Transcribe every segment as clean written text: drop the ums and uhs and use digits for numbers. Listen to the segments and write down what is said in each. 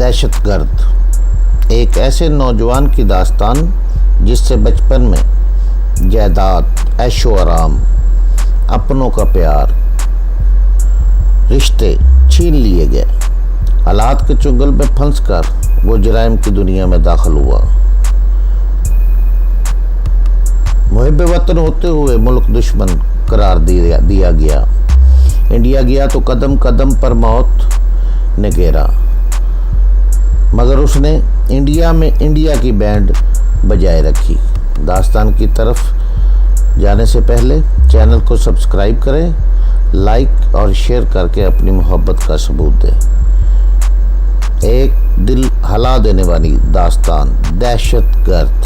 دہشت گرد ایک ایسے نوجوان کی داستان جس سے بچپن میں جائیداد، عیش و آرام، اپنوں کا پیار، رشتے چھین لیے گئے۔ حالات کے چنگل میں پھنس کر وہ جرائم کی دنیا میں داخل ہوا۔ محب وطن ہوتے ہوئے ملک دشمن قرار دیا گیا۔ انڈیا گیا تو قدم قدم پر موت نے گھیرا، مگر اس نے انڈیا میں انڈیا کی بینڈ بجائے رکھی۔ داستان کی طرف جانے سے پہلے چینل کو سبسکرائب کریں، لائک اور شیئر کر کے اپنی محبت کا ثبوت دیں۔ ایک دل ہلا دینے والی داستان، دہشت گرد۔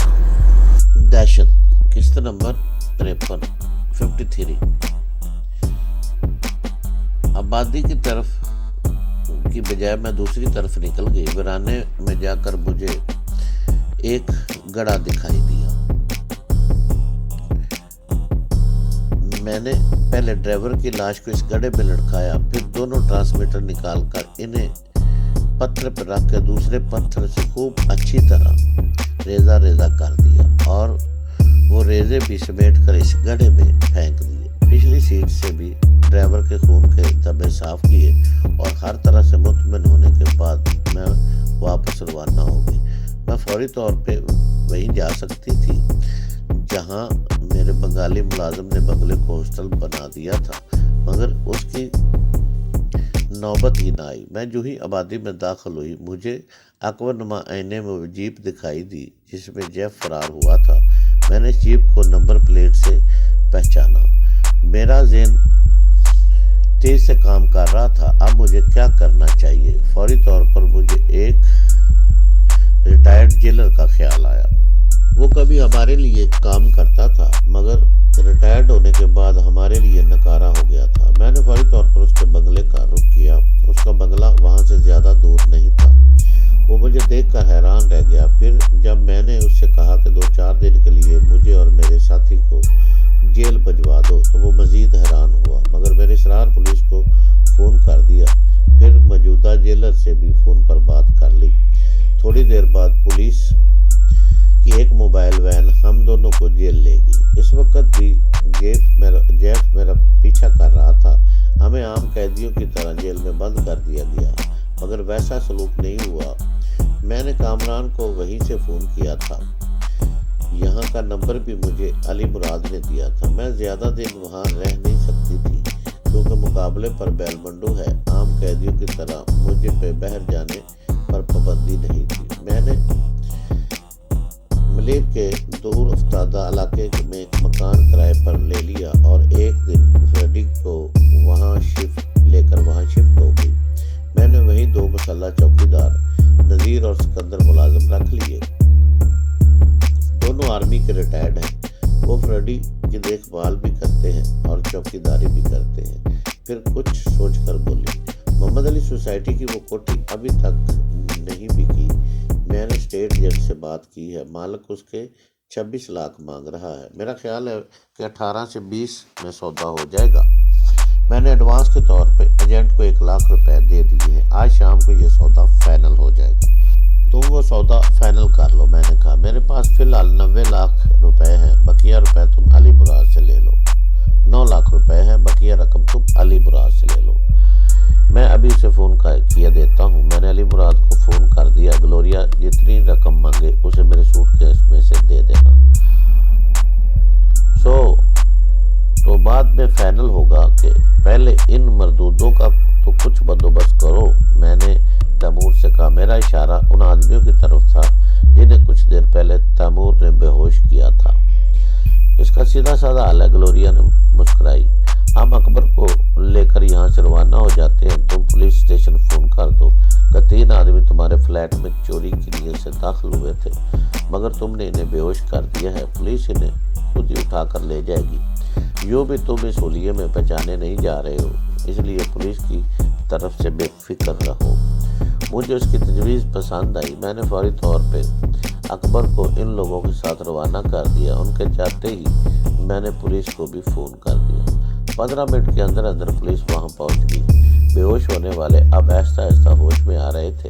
دہشت قسط نمبر 53 آبادی کی طرف کی بجائے میں دوسری طرف نکل گئی۔ ویرانے میں جا کر مجھے ایک گڑھا دکھائی دیا۔ میں نے پہلے ڈرائیور کی لاش کو اس گڑھے میں لٹکایا، پھر دونوں ٹرانسمیٹر نکال کر انہیں پتھر پر رکھ کے دوسرے پتھر سے خوب اچھی طرح ریزہ ریزہ کر دیا اور وہ ریزے بھی سمیٹ کر اس گڑھے میں پھینک دیے۔ پچھلی سیٹ سے بھی ڈرائیور کے خون کے دھبے صاف کیے اور ہر طرح سے مطمئن ہونے کے بعد میں واپس روانہ ہو گئی۔ میں فوری طور پہ وہیں جا سکتی تھی جہاں میرے بنگالی ملازم نے بنگلے کو ہاسٹل بنا دیا تھا، مگر اس کی نوبت ہی نہ آئی۔ میں جو ہی آبادی میں داخل ہوئی، مجھے اکبر نما آئینے میں وہ جیپ دکھائی دی جس میں جیف فرار ہوا تھا۔ میں نے جیپ کو نمبر پلیٹ سے پہچانا۔ میرا ذہن تیز سے کام کر رہا تھا۔ اب مجھے کیا کرنا چاہیے؟ فوری طور پر مجھے ایک ریٹائرڈ جیلر کا خیال آیا۔ وہ کبھی ہمارے لیے کام کرتا تھا مگر ریٹائرڈ ہونے کے بعد ہمارے لیے نکارہ ہو گیا تھا۔ میں نے فوری طور پر اس کے بنگلے کا رخ کیا۔ اس کا بنگلہ وہاں سے زیادہ دور نہیں تھا۔ وہ مجھے دیکھ کر حیران رہ گیا۔ پھر جب میں نے اس سے کہا کہ 2-4 دن کے لیے مجھے اور میرے ساتھی کو جیل بھجوا دو تو وہ مزید حیران ہوا، مگر میرے اصرار پولیس کو فون کر دیا۔ پھر موجودہ جیلر سے بھی فون پر بات کر لی۔ تھوڑی دیر بعد پولیس کی ایک موبائل وین ہم دونوں کو جیل لے گئی۔ اس وقت بھی جیف میرا پیچھا کر رہا تھا۔ ہمیں عام قیدیوں کی طرح جیل میں بند کر دیا گیا، مگر ویسا سلوک نہیں ہوا۔ میں نے کامران کو وہیں سے فون کیا تھا۔ یہاں کا نمبر بھی مجھے علی مراد نے دیا تھا۔ میں زیادہ دن وہاں رہ نہیں سکتی تھی کیونکہ مقابلے پر بیل منڈو ہے۔ عام قیدیوں کی طرح مجھے پہ باہر جانے پر پابندی نہیں تھی۔ میں نے ملیک کے دور افتادہ علاقے میں ایک مکان کرائے پر لے لیا اور ایک دن فریڈی کو وہاں شفٹ ہو گئی۔ میں نے وہیں 2 مسلح چوکیدار نذیر اور سکندر ملازم رکھ لیے۔ دونوں آرمی کے ریٹائرڈ ہیں۔ وہ فریڈی کی دیکھ بھال بھی کرتے ہیں اور چوکیداری بھی کرتے ہیں۔ پھر کچھ سوچ کر بولی، محمد علی سوسائٹی کی وہ کوٹھی ابھی تک نہیں بکی۔ میں نے اسٹیٹ جج سے بات کی ہے، مالک اس کے 26 لاکھ مانگ رہا ہے۔ میرا خیال ہے کہ 18 سے 20 میں سودا ہو جائے گا۔ میں نے ایڈوانس کے طور پہ ایجنٹ کو 1 لاکھ روپے دے دیے ہیں۔ آج شام کو یہ سودا فائنل ہو جائے گا۔ تم وہ سودا فائنل کر لو۔ میں نے کہا میرے پاس فی الحال 90 لاکھ روپے ہیں، بقیہ روپے تم علی مراد سے لے لو۔ 9 لاکھ روپے ہیں، بقیہ رقم تم علی مراد سے لے لو۔ میں ابھی اسے فون کیا دیتا ہوں۔ میں نے علی مراد کو فون کر دیا۔ گلوریا جتنی رقم مانگے اسے میرے سوٹ کیس میں سے دے دینا۔ تو بعد میں فائنل ہوگا کہ پہلے ان مردودوں کا تو کچھ بندوبست کرو۔ میں نے تیمور سے کہا۔ میرا اشارہ ان آدمیوں کی طرف تھا جنہیں کچھ دیر پہلے تیمور نے بے ہوش کیا تھا۔ اس کا سیدھا سادہ حل ہے، گلوریا نے مسکرائی۔ ہم اکبر کو لے کر یہاں سے روانہ ہو جاتے ہیں۔ تم پولیس اسٹیشن فون کر دو کہ 3 آدمی تمہارے فلیٹ میں چوری کی نیت سے داخل ہوئے تھے، مگر تم نے انہیں بے ہوش کر دیا ہے۔ پولیس انہیں خود ہی اٹھا کر لے جائے گی۔ یوں بھی تم اس حلیے میں پہچانے نہیں جا رہے ہو، اس لیے پولیس کی طرف سے بے فکر رہو۔ مجھے اس کی تجویز پسند آئی۔ میں نے فوری طور پہ اکبر کو ان لوگوں کے ساتھ روانہ کر دیا۔ ان کے جاتے ہی میں نے پولیس کو بھی فون کر دیا۔ 15 منٹ کے اندر پولیس وہاں پہنچ گئی۔ بے ہوش ہونے والے اب آہستہ آہستہ ہوش میں آ رہے تھے۔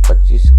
25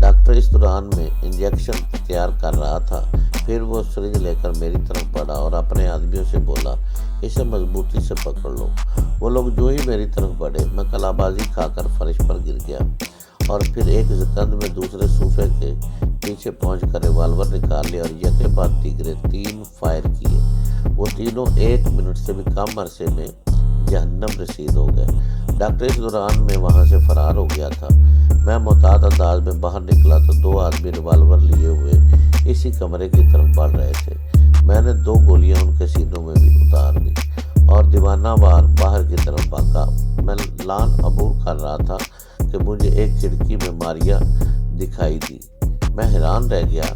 ڈاکٹر اس دوران میں انجیکشن تیار کر رہا تھا۔ پھر وہ سرنج لے کر میری طرف بڑھا اور اپنے آدمیوں سے بولا، اسے مضبوطی سے پکڑ لو۔ وہ لوگ جو ہی میری طرف بڑھے، میں کلا بازی کھا کر فرش پر گر گیا اور پھر ایک سکند میں دوسرے صوفے کے پیچھے پہنچ کر ریوالور نکال لیا اور یکے بعد دیگرے 3 فائر کیے۔ وہ تینوں 1 منٹ سے بھی کم عرصے میں جہنم رسید ہو گئے۔ ڈاکٹر اس دوران میں وہاں سے فرار ہو گیا تھا۔ میں محتاط انداز میں باہر نکلا تو 2 آدمی ریوالور لیے ہوئے اسی کمرے کی طرف بڑھ رہے تھے۔ میں نے 2 گولیاں ان کے سینوں میں بھی اتار دی اور دیوانہ وار باہر کی طرف بھاگا۔ میں لان عبور کر رہا تھا کہ مجھے ایک کھڑکی میں ماریا دکھائی دی۔ میں حیران رہ گیا۔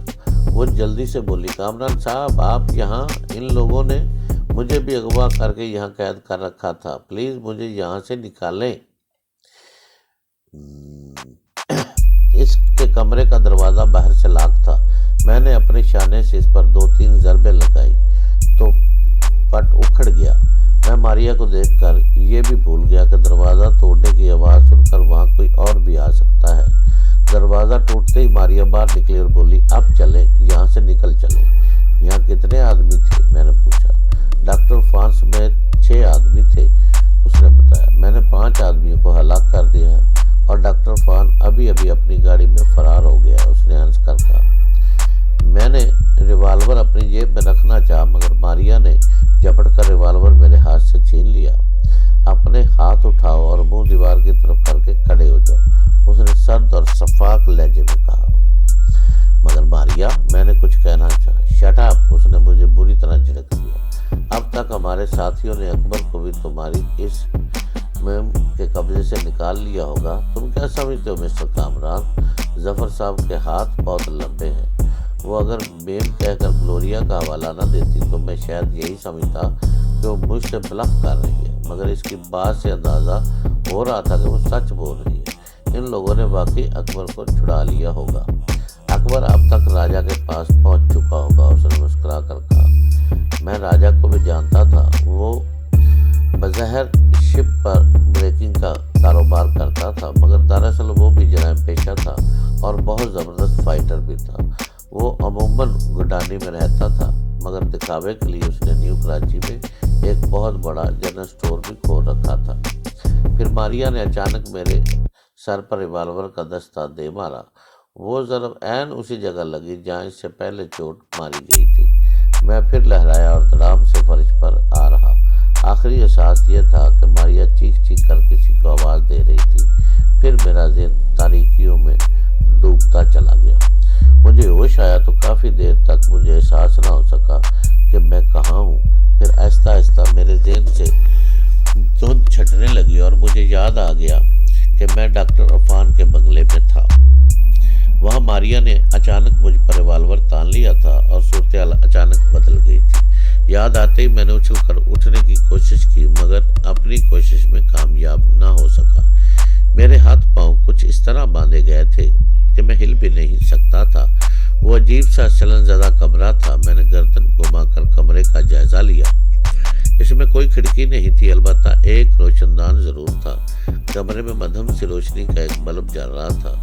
وہ جلدی سے بولی، کامران صاحب آپ یہاں؟ ان لوگوں نے مجھے بھی اغوا کر کے یہاں قید کر رکھا تھا، پلیز مجھے یہاں سے نکالیں۔ اس کے کمرے کا دروازہ باہر سے لاک تھا۔ میں نے اپنے شانے سے اس پر 2-3 ضربیں لگائی تو پٹ اکھڑ گیا۔ میں ماریا کو دیکھ کر یہ بھی بھول گیا کہ دروازہ توڑنے کی آواز سن کر وہاں کوئی اور بھی آ سکتا ہے۔ دروازہ ٹوٹتے ہی ماریا باہر نکلی اور بولی، اب چلیں، یہاں سے نکل چلیں۔ یہاں کتنے آدمی تھے؟ میں نے پوچھا۔ ڈاکٹر فان سمیت 6 آدمی تھے، اس نے بتایا۔ میں نے 5 آدمیوں کو ہلاک کر دیا ہے اور ڈاکٹر فان ابھی اپنی گاڑی میں فرار ہو گیا، اس نے ہنس کر کہا۔ میں نے ریوالور اپنی جیب میں رکھنا چاہا مگر ماریا نے جھپٹ کر ریوالور میرے ہاتھ سے چھین لیا۔ اپنے ہاتھ اٹھاؤ اور منہ دیوار کی طرف کر کے کھڑے ہو جاؤ، اس نے سرد اور شفاف لہجے میں کہا۔ مگر ماریا، میں نے کچھ کہنا چاہا۔ شٹ اپ، اس نے مجھے بری طرح جھڑک دیا۔ اب تک ہمارے ساتھیوں نے اکبر کو بھی تمہاری اس مہم کے قبضے سے نکال لیا ہوگا۔ تم کیا سمجھتے ہو مسٹر کامران؟ ظفر صاحب کے ہاتھ بہت لمبے ہیں۔ وہ اگر میم کہہ کر گلوریا کا حوالہ نہ دیتی تو میں شاید یہی سمجھتا کہ وہ مجھ سے بلف کر رہی ہے، مگر اس کی بات سے اندازہ ہو رہا تھا کہ وہ سچ بول رہی ہے۔ ان لوگوں نے واقعی اکبر کو چھڑا لیا ہوگا۔ اکبر اب تک راجہ کے پاس پہنچ چکا ہوگا، اس نے مسکرا کر کہا۔ میں راجہ کو بھی جانتا تھا۔ وہ بظاہر شپ پر بریکنگ کا کاروبار کرتا تھا مگر دراصل وہ بھی جرائم پیشہ تھا اور بہت زبردست فائٹر بھی تھا۔ وہ عموماً گڈانی میں رہتا تھا مگر دکھاوے کے لیے اس نے نیو کراچی میں ایک بہت بڑا جنرل سٹور بھی کھول رکھا تھا۔ پھر ماریا نے اچانک میرے سر پر ریوالور کا دستہ دے مارا۔ وہ ضرب عین اسی جگہ لگی جہاں اس سے پہلے چوٹ ماری گئی تھی۔ میں پھر لہرایا اور دھڑام سے فرش پر آ رہا۔ آخری احساس یہ تھا کہ ماریا چیخ چیخ کر کسی کو آواز دے رہی تھی۔ پھر میرا ذہن تاریکیوں میں ڈوبتا چلا گیا۔ مجھے ہوش آیا تو کافی دیر تک مجھے احساس نہ ہو سکا کہ میں کہاں ہوں۔ پھر آہستہ آہستہ میرے ذہن سے دھند چھٹنے لگی اور مجھے یاد آ گیا کہ میں ڈاکٹر عفان کے بنگلے میں تھا۔ وہاں ماریا نے اچانک مجھ پر ریوالور تان لیا تھا اور صورتحال اچانک بدل گئی تھی۔ یاد آتے ہی میں نے اچھل کر اٹھنے کی کوشش کی مگر اپنی کوشش میں کامیاب نہ ہو سکا۔ میرے ہاتھ پاؤں کچھ اس طرح باندھے گئے تھے کہ میں ہل بھی نہیں سکتا تھا۔ وہ عجیب سا چلن زدہ کمرہ تھا۔ میں نے گردن گھما کر کمرے کا جائزہ لیا۔ اس میں کوئی کھڑکی نہیں تھی، البتہ ایک روشن دان ضرور تھا۔ کمرے میں مدھم سی روشنی کا ایک بلب جل رہا تھا۔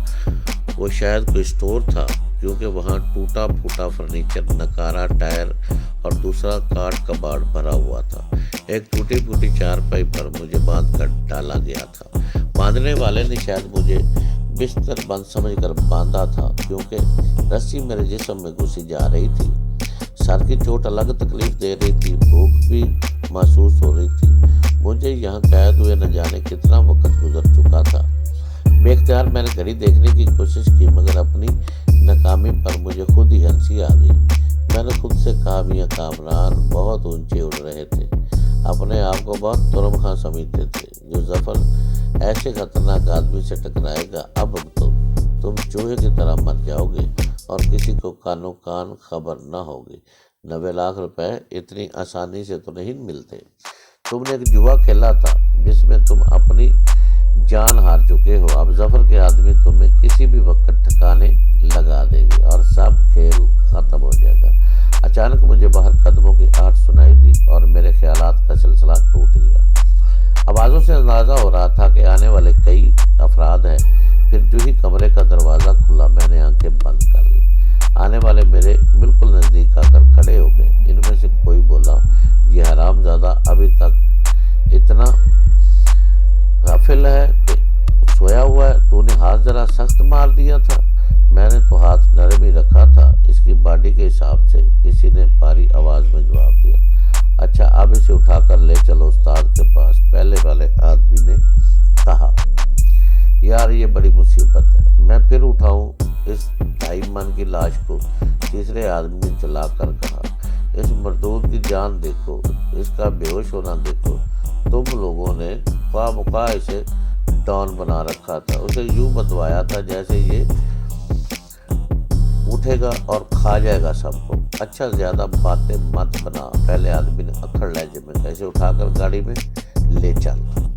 وہ شاید کوئی سٹور تھا کیونکہ وہاں ٹوٹا پھوٹا فرنیچر، نکارا ٹائر اور دوسرا کاٹ کباڑ بھرا ہوا تھا۔ ایک ٹوٹی پھوٹی چارپائی پر مجھے باندھ کر ڈالا گیا تھا۔ باندھنے والے نے شاید مجھے بستر بند سمجھ کر باندھا تھا کیونکہ رسی میرے جسم میں گھسی جا رہی تھی۔ سر کی چوٹ الگ تکلیف دے رہی تھی، بھوک بھی محسوس ہو رہی تھی۔ مجھے یہاں قید ہوئے نہ جانے کتنا وقت گزر چکا تھا۔ بے اختیار میں نے گھڑی دیکھنے کی کوشش کی مگر اپنی ناکامی پر مجھے خود ہی ہنسی آ گئی۔ میں نے خود سے کہا، میاں کامران بہت اونچے اڑ رہے تھے، اپنے آپ کو بہت ترم خاں سمجھتے تھے۔ جو ظفر ایسے خطرناک آدمی سے ٹکرائے گا، اب تو تم چوہے کی طرح مر جاؤ گے اور کسی کو کانوں کان خبر نہ ہوگی۔ 90 لاکھ روپے اتنی آسانی سے تو نہیں ملتے۔ تم نے ایک جوا کھیلا تھا جس میں تم اپنی جان ہار چکے ہو۔ اب ظفر کے آدمی تمہیں کسی بھی وقت ٹھکانے لگا دیں گے اور سب کھیل ختم ہو جائے گا۔ اچانک مجھے باہر قدموں کی آہٹ سنائی دی اور میرے خیالات کا سلسلہ ٹوٹ گیا۔ آوازوں سے اندازہ ہو رہا تھا کہ آنے والے کئی افراد ہیں۔ پھر جو ہی کمرے کا دروازہ کھلا میں نے مار دیا تھا؟ میں نے تو ہاتھ نرم ہی رکھا تھا، اس کی باڈی کے حساب سے، کسی نے بھاری آواز میں جواب دیا۔ اچھا اب اسے اٹھا کر لے چلو استاد کے پاس، پہلے والے آدمی نے کہا۔ یار یہ بڑی مصیبت ہے، میں پھر اٹھاؤں اس 2.5 من کی لاش کو؟ تیسرے آدمی نے چلا کر کہا۔ اس مردود کی جان دیکھو، اس کا بے ہوش ہونا دیکھو، تم لوگوں نے خواہ مخواہ اسے ڈان بنا رکھا تھا، اسے یوں بتوایا تھا جیسے یہ اٹھے گا اور کھا جائے گا سب کو۔ اچھا زیادہ باتیں مت بنا، پہلے آدمی نے اکھڑ لہجے میں کہا، اسے اٹھا کر گاڑی میں لے چل۔